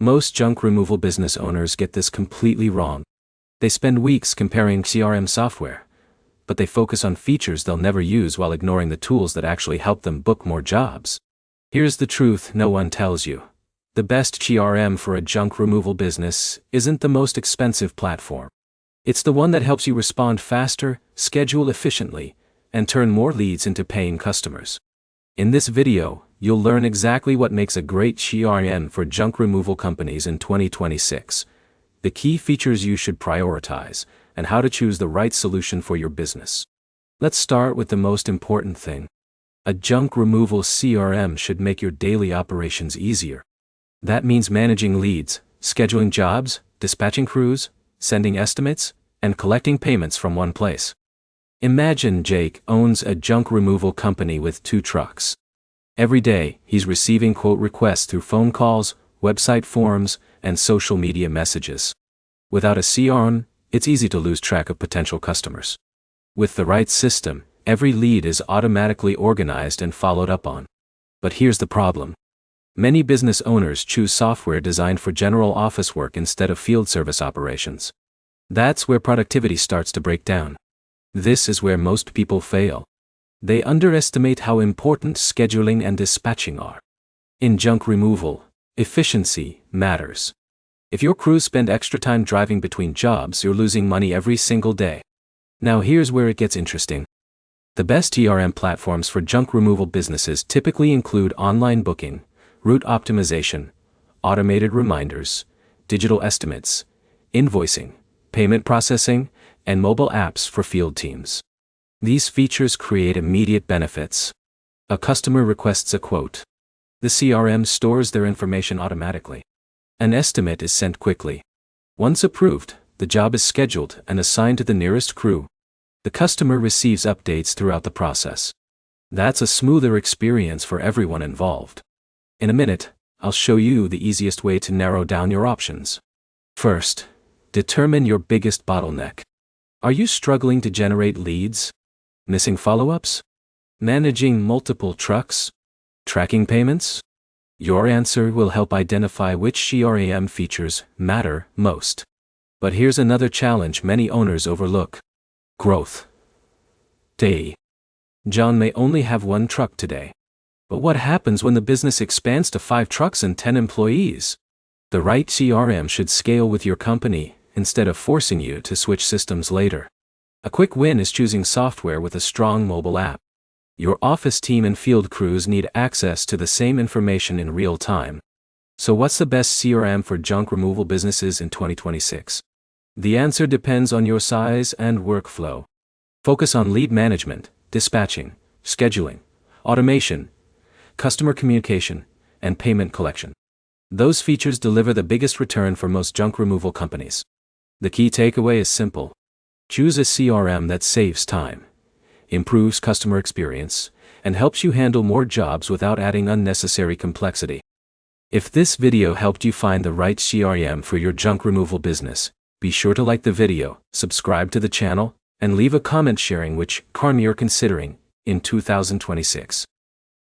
Most junk removal business owners get this completely wrong. They spend weeks comparing CRM software, but they focus on features they'll never use while ignoring the tools that actually help them book more jobs. Here's the truth no one tells you. The best CRM for a junk removal business isn't the most expensive platform. It's the one that helps you respond faster, schedule efficiently, and turn more leads into paying customers. In this video, you'll learn exactly what makes a great CRM for junk removal companies in 2026, the key features you should prioritize, and how to choose the right solution for your business. Let's start with the most important thing. A junk removal CRM should make your daily operations easier. That means managing leads, scheduling jobs, dispatching crews, sending estimates, and collecting payments from one place. Imagine Jake owns a junk removal company with 2 trucks. Every day, he's receiving quote requests through phone calls, website forums, and social media messages. Without a CRM, it's easy to lose track of potential customers. With the right system, every lead is automatically organized and followed up on. But here's the problem. Many business owners choose software designed for general office work instead of field service operations. That's where productivity starts to break down. This is where most people fail. They underestimate how important scheduling and dispatching are. In junk removal, efficiency matters. If your crews spend extra time driving between jobs, you're losing money every single day. Now here's where it gets interesting. The best CRM platforms for junk removal businesses typically include online booking, route optimization, automated reminders, digital estimates, invoicing, payment processing, and mobile apps for field teams. These features create immediate benefits. A customer requests a quote. The CRM stores their information automatically. An estimate is sent quickly. Once approved, the job is scheduled and assigned to the nearest crew. The customer receives updates throughout the process. That's a smoother experience for everyone involved. In a minute, I'll show you the easiest way to narrow down your options. First, determine your biggest bottleneck. Are you struggling to generate leads? Missing follow-ups? Managing multiple trucks? Tracking payments? Your answer will help identify which CRM features matter most. But here's another challenge many owners overlook. Growth. John may only have 1 truck today. But what happens when the business expands to 5 trucks and 10 employees? The right CRM should scale with your company, instead of forcing you to switch systems later. A quick win is choosing software with a strong mobile app. Your office team and field crews need access to the same information in real time. So what's the best CRM for junk removal businesses in 2026? The answer depends on your size and workflow. Focus on lead management, dispatching, scheduling, automation, customer communication, and payment collection. Those features deliver the biggest return for most junk removal companies. The key takeaway is simple. Choose a CRM that saves time, improves customer experience, and helps you handle more jobs without adding unnecessary complexity. If this video helped you find the right CRM for your junk removal business, be sure to like the video, subscribe to the channel, and leave a comment sharing which CRM you're considering in 2026.